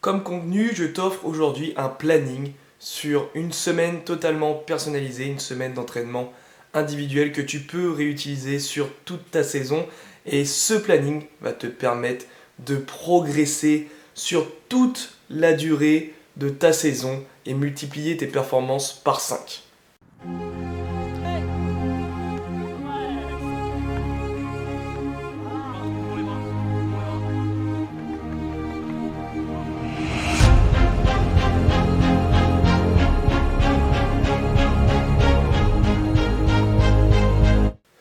Comme convenu, je t'offre aujourd'hui un planning sur une semaine totalement personnalisée, une semaine d'entraînement individuel que tu peux réutiliser sur toute ta saison. Et ce planning va te permettre de progresser sur toute la durée de ta saison et multiplier tes performances par 5.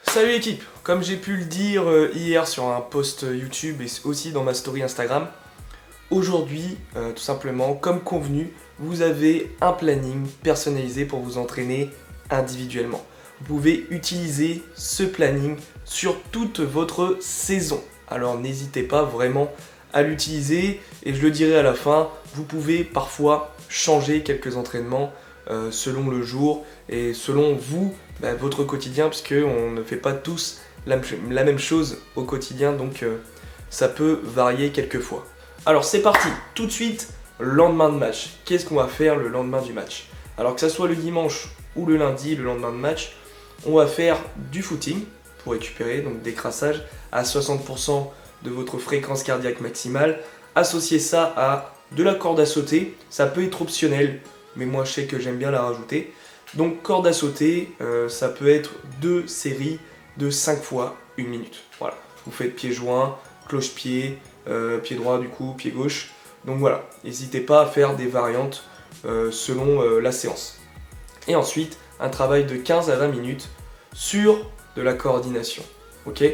Salut l'équipe, comme j'ai pu le dire hier sur un post YouTube et aussi dans ma story Instagram, aujourd'hui, tout simplement, comme convenu, vous avez un planning personnalisé pour vous entraîner individuellement. Vous pouvez utiliser ce planning sur toute votre saison. Alors n'hésitez pas vraiment à l'utiliser et je le dirai à la fin, vous pouvez parfois changer quelques entraînements selon le jour et selon vous, votre quotidien, puisque on ne fait pas tous la même chose au quotidien, donc ça peut varier quelquefois. Alors c'est parti, tout de suite, lendemain de match. Qu'est-ce qu'on va faire le lendemain du match? Alors que ça soit le dimanche ou le lundi, le lendemain de match, on va faire du footing pour récupérer, donc décrassage à 60% de votre fréquence cardiaque maximale. Associer ça à de la corde à sauter, ça peut être optionnel, mais moi je sais que j'aime bien la rajouter. Donc corde à sauter, ça peut être 2 séries de 5 fois 1 minute. Voilà, vous faites pied joint, cloche-pied, pied droit du coup, pied gauche. Donc voilà, n'hésitez pas à faire des variantes selon la séance. Et ensuite, un travail de 15 à 20 minutes sur de la coordination. Ok ?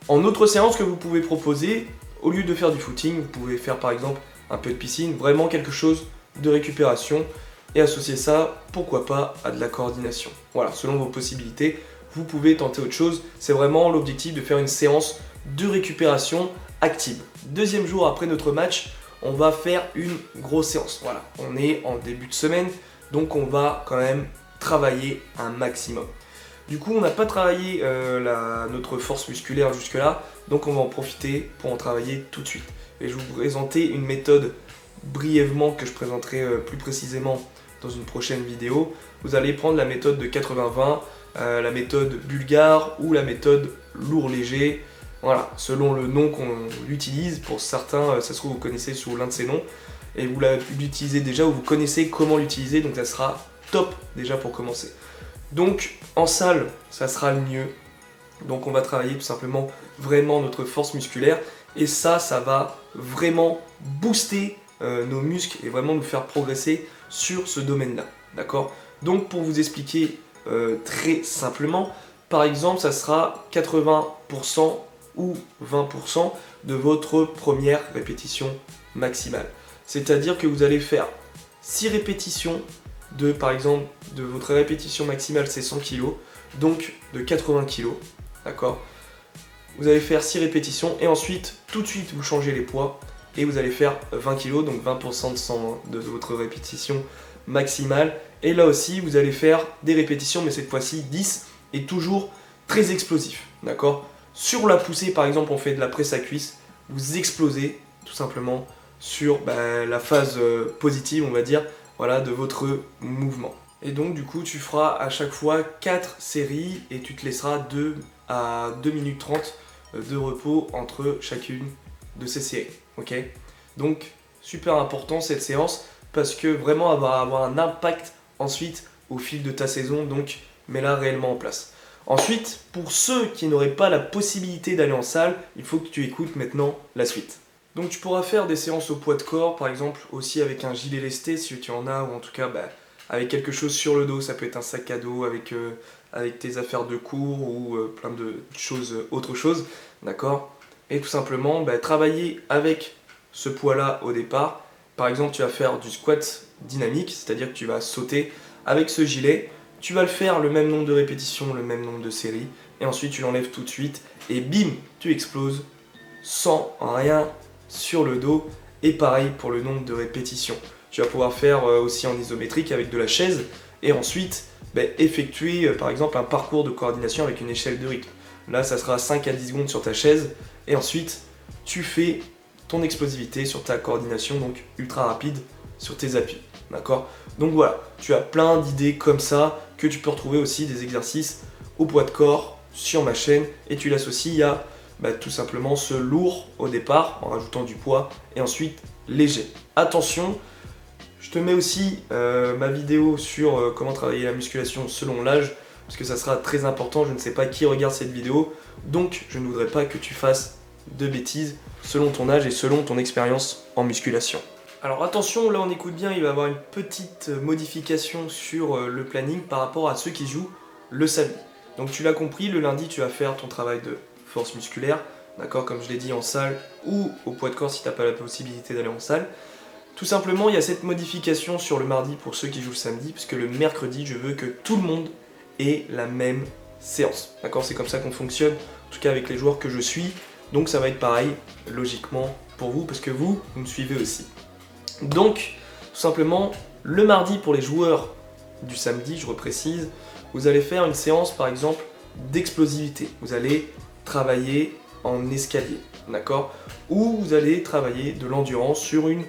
En autre séance que vous pouvez proposer, au lieu de faire du footing, vous pouvez faire par exemple un peu de piscine, vraiment quelque chose de récupération et associer ça, pourquoi pas, à de la coordination. Voilà, selon vos possibilités, vous pouvez tenter autre chose. C'est vraiment l'objectif de faire une séance de récupération active. Deuxième jour après notre match, on va faire une grosse séance. Voilà, on est en début de semaine, donc on va quand même travailler un maximum. Du coup, on n'a pas travaillé notre force musculaire jusque-là, donc on va en profiter pour en travailler tout de suite. Et je vais vous présenter une méthode brièvement que je présenterai plus précisément dans une prochaine vidéo. Vous allez prendre la méthode de 80-20, la méthode bulgare ou la méthode lourd-léger. Voilà, selon le nom qu'on utilise. Pour certains, ça se trouve vous connaissez sous l'un de ces noms et vous l'utilisez déjà ou vous connaissez comment l'utiliser, donc ça sera top déjà pour commencer. Donc en salle, ça sera le mieux. Donc on va travailler tout simplement vraiment notre force musculaire et ça va vraiment booster nos muscles et vraiment nous faire progresser sur ce domaine-là. D'accord ? Donc pour vous expliquer très simplement, par exemple, ça sera 80% ou 20% de votre première répétition maximale. C'est-à-dire que vous allez faire 6 répétitions par exemple, de votre répétition maximale, c'est 100 kg, donc de 80 kg, d'accord ? Vous allez faire 6 répétitions et ensuite, tout de suite, vous changez les poids et vous allez faire 20 kg, donc 20% de votre répétition maximale. Et là aussi, vous allez faire des répétitions, mais cette fois-ci 10 et toujours très explosif, d'accord ? Sur la poussée, par exemple, on fait de la presse à cuisse, vous explosez tout simplement sur la phase positive, on va dire, voilà, de votre mouvement. Et donc du coup tu feras à chaque fois 4 séries et tu te laisseras 2 à 2 minutes 30 de repos entre chacune de ces séries. Ok ? Donc super important cette séance parce que vraiment elle va avoir un impact ensuite au fil de ta saison, donc mets-la réellement en place. Ensuite, pour ceux qui n'auraient pas la possibilité d'aller en salle, il faut que tu écoutes maintenant la suite. Donc tu pourras faire des séances au poids de corps, par exemple aussi avec un gilet lesté si tu en as, ou en tout cas avec quelque chose sur le dos, ça peut être un sac à dos avec tes affaires de cours ou plein de choses, autre chose, d'accord ? Et tout simplement travailler avec ce poids-là au départ. Par exemple tu vas faire du squat dynamique, c'est-à-dire que tu vas sauter avec ce gilet, tu vas le faire le même nombre de répétitions, le même nombre de séries, et ensuite tu l'enlèves tout de suite, et bim, tu exploses sans rien sur le dos, et pareil pour le nombre de répétitions. Tu vas pouvoir faire aussi en isométrique avec de la chaise et ensuite effectuer par exemple un parcours de coordination avec une échelle de rythme. Là ça sera 5 à 10 secondes sur ta chaise et ensuite tu fais ton explosivité, sur ta coordination, donc ultra rapide sur tes appuis, d'accord? Donc voilà, tu as plein d'idées comme ça que tu peux retrouver aussi des exercices au poids de corps sur ma chaîne et tu l'associes à tout simplement ce lourd au départ en rajoutant du poids et ensuite léger. Attention, je te mets aussi ma vidéo sur comment travailler la musculation selon l'âge parce que ça sera très important, je ne sais pas qui regarde cette vidéo donc je ne voudrais pas que tu fasses de bêtises selon ton âge et selon ton expérience en musculation. Alors attention, là on écoute bien, il va y avoir une petite modification sur le planning par rapport à ceux qui jouent le samedi. Donc tu l'as compris, le lundi tu vas faire ton travail de force musculaire, d'accord, comme je l'ai dit en salle ou au poids de corps si tu n'as pas la possibilité d'aller en salle. Tout simplement, il y a cette modification sur le mardi pour ceux qui jouent le samedi, puisque le mercredi, je veux que tout le monde ait la même séance. D'accord, c'est comme ça qu'on fonctionne, en tout cas avec les joueurs que je suis. Donc ça va être pareil, logiquement, pour vous, parce que vous me suivez aussi. Donc, tout simplement, le mardi pour les joueurs du samedi, je reprécise, vous allez faire une séance par exemple d'explosivité. Vous allez travailler en escalier, d'accord? Ou vous allez travailler de l'endurance sur une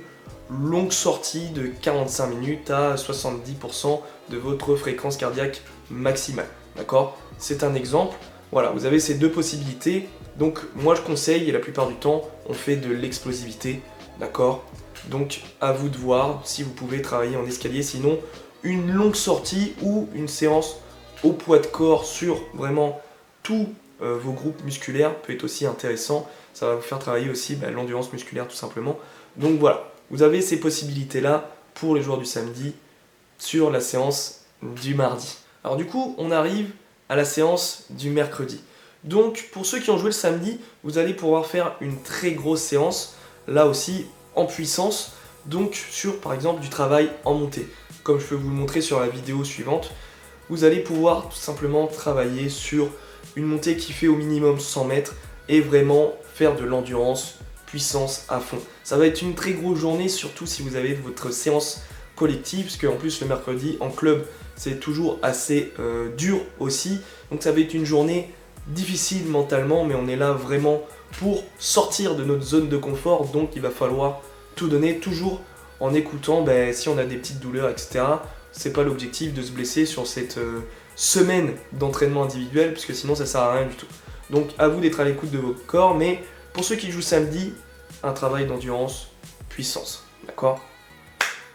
longue sortie de 45 minutes à 70% de votre fréquence cardiaque maximale, d'accord? C'est un exemple. Voilà, vous avez ces deux possibilités. Donc moi je conseille, et la plupart du temps, on fait de l'explosivité, d'accord? Donc à vous de voir si vous pouvez travailler en escalier, sinon une longue sortie ou une séance au poids de corps sur vraiment tous vos groupes musculaires peut être aussi intéressant. Ça va vous faire travailler aussi l'endurance musculaire tout simplement. Donc voilà, vous avez ces possibilités-là pour les joueurs du samedi sur la séance du mardi. Alors du coup, on arrive à la séance du mercredi. Donc pour ceux qui ont joué le samedi, vous allez pouvoir faire une très grosse séance, là aussi en puissance, donc sur par exemple du travail en montée. Comme je peux vous le montrer sur la vidéo suivante, vous allez pouvoir tout simplement travailler sur une montée qui fait au minimum 100 mètres et vraiment faire de l'endurance, puissance à fond. Ça va être une très grosse journée, surtout si vous avez votre séance collective, parce qu'en plus le mercredi en club c'est toujours assez dur aussi, donc ça va être une journée difficile mentalement, mais on est là vraiment pour sortir de notre zone de confort, donc il va falloir tout donner, toujours en écoutant si on a des petites douleurs, etc. C'est pas l'objectif de se blesser sur cette semaine d'entraînement individuel, parce que sinon ça sert à rien du tout. Donc à vous d'être à l'écoute de votre corps, mais pour ceux qui jouent samedi, un travail d'endurance, puissance, d'accord?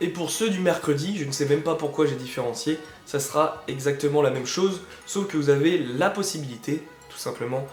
Et pour ceux du mercredi, je ne sais même pas pourquoi j'ai différencié, ça sera exactement la même chose, sauf que vous avez la possibilité, tout simplement,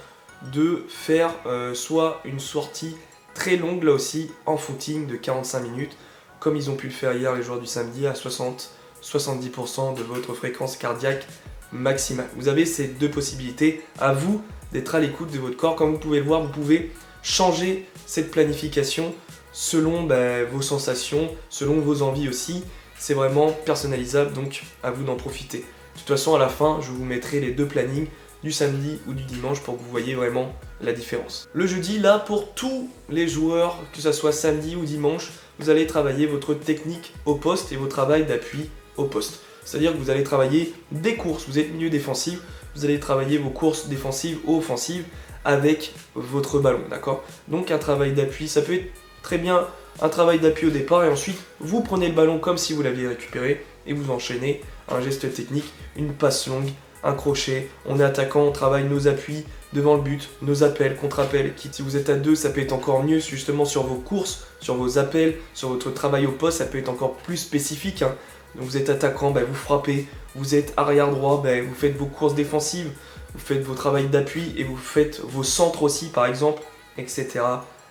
de faire soit une sortie très longue, là aussi, en footing de 45 minutes, comme ils ont pu le faire hier les joueurs du samedi, à 60-70% de votre fréquence cardiaque maximale. Vous avez ces deux possibilités, à vous d'être à l'écoute de votre corps. Comme vous pouvez le voir, vous pouvez changer cette planification selon vos sensations, selon vos envies aussi. C'est vraiment personnalisable, donc à vous d'en profiter. De toute façon, à la fin, je vous mettrai les deux plannings du samedi ou du dimanche pour que vous voyez vraiment la différence. Le jeudi, là, pour tous les joueurs, que ce soit samedi ou dimanche, vous allez travailler votre technique au poste et vos travail d'appui au poste. C'est-à-dire que vous allez travailler des courses, vous êtes milieu défensif, vous allez travailler vos courses défensives ou offensives avec votre ballon, d'accord? Donc un travail d'appui, ça peut être très bien un travail d'appui au départ et ensuite vous prenez le ballon comme si vous l'aviez récupéré et vous enchaînez un geste technique, une passe longue, un crochet, on est attaquant, on travaille nos appuis devant le but, nos appels, contre-appels, si vous êtes à deux ça peut être encore mieux justement sur vos courses, sur vos appels, sur votre travail au poste, ça peut être encore plus spécifique, hein. Donc vous êtes attaquant, vous frappez, vous êtes arrière droit, vous faites vos courses défensives, vous faites vos travails d'appui et vous faites vos centres aussi par exemple, etc.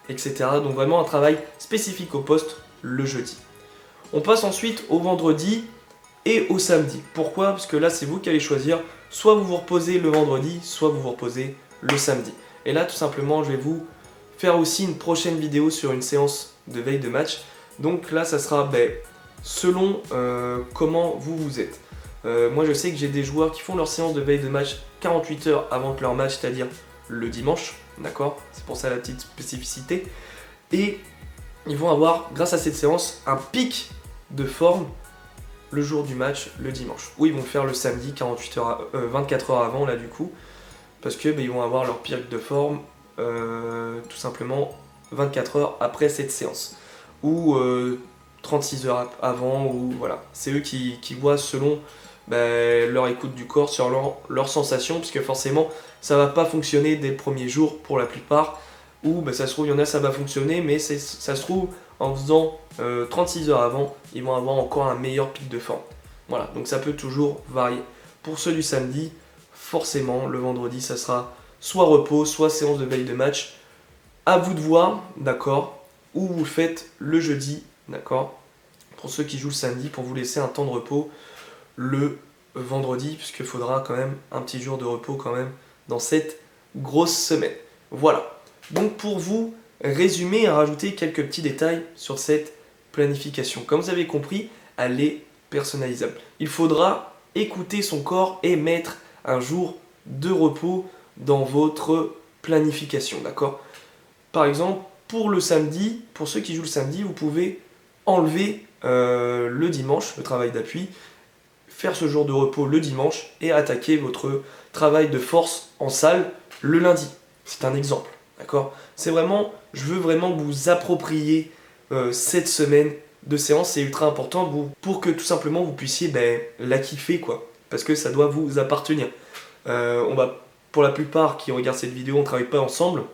etc. Donc vraiment un travail spécifique au poste le jeudi. On passe ensuite au vendredi et au samedi. Pourquoi? Parce que là c'est vous qui allez choisir, soit vous vous reposez le vendredi, soit vous vous reposez le samedi. Et là tout simplement je vais vous faire aussi une prochaine vidéo sur une séance de veille de match. Donc là ça sera selon comment vous êtes. Moi je sais que j'ai des joueurs qui font leur séance de veille de match 48 heures avant leur match, c'est-à-dire le dimanche, d'accord? C'est pour ça la petite spécificité. Et ils vont avoir, grâce à cette séance, un pic de forme le jour du match, le dimanche. Ou ils vont faire le samedi 24 heures avant, là du coup, parce que ils vont avoir leur pic de forme tout simplement 24 heures après cette séance. Ou 36 heures avant, ou voilà. C'est eux qui voient selon leur écoute du corps, sur leur sensation, puisque forcément ça va pas fonctionner dès le premier jour pour la plupart, ou ça se trouve il y en a ça va fonctionner, mais ça se trouve en faisant 36 heures avant, ils vont avoir encore un meilleur pic de forme. Voilà, donc ça peut toujours varier. Pour ceux du samedi, forcément le vendredi ça sera soit repos, soit séance de veille de match. À vous de voir, d'accord, ou vous le faites le jeudi, d'accord, pour ceux qui jouent le samedi, pour vous laisser un temps de repos le vendredi, puisqu'il faudra quand même un petit jour de repos quand même dans cette grosse semaine. Voilà. Donc pour vous résumer et rajouter quelques petits détails sur cette planification. Comme vous avez compris, elle est personnalisable. Il faudra écouter son corps et mettre un jour de repos dans votre planification, d'accord? Par exemple, pour le samedi, pour ceux qui jouent le samedi, vous pouvez enlever le dimanche, le travail d'appui, faire ce jour de repos le dimanche et attaquer votre travail de force en salle le lundi. C'est un exemple, d'accord? C'est vraiment, je veux vraiment que vous appropriez cette semaine de séance, c'est ultra important pour que tout simplement vous puissiez la kiffer, quoi, parce que ça doit vous appartenir. Pour la plupart qui regardent cette vidéo, on ne travaille pas ensemble,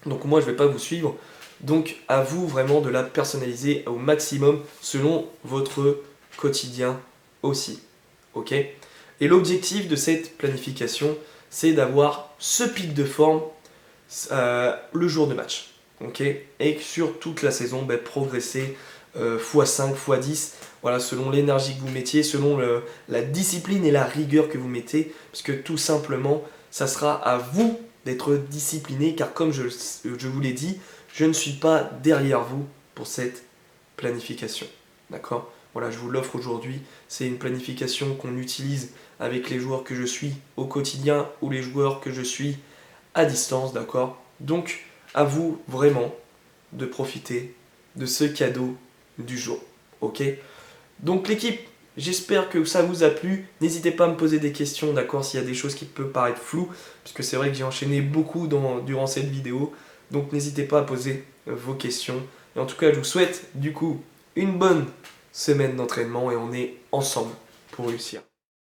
donc moi je ne vais pas vous suivre, donc à vous vraiment de la personnaliser au maximum selon votre quotidien aussi. Ok? Et l'objectif de cette planification, c'est d'avoir ce pic de forme le jour de match. Ok? Et sur toute la saison, progresser x5, x10, voilà, selon l'énergie que vous mettiez, selon la discipline et la rigueur que vous mettez, parce que tout simplement, ça sera à vous d'être discipliné, car comme je vous l'ai dit, je ne suis pas derrière vous pour cette planification. D'accord? Voilà, je vous l'offre aujourd'hui. C'est une planification qu'on utilise avec les joueurs que je suis au quotidien ou les joueurs que je suis à distance, d'accord? Donc, à vous vraiment de profiter de ce cadeau du jour, ok? Donc l'équipe, j'espère que ça vous a plu. N'hésitez pas à me poser des questions, d'accord, s'il y a des choses qui peuvent paraître floues, puisque c'est vrai que j'ai enchaîné beaucoup durant cette vidéo. Donc n'hésitez pas à poser vos questions. Et en tout cas, je vous souhaite du coup une bonne semaine d'entraînement et on est ensemble pour réussir.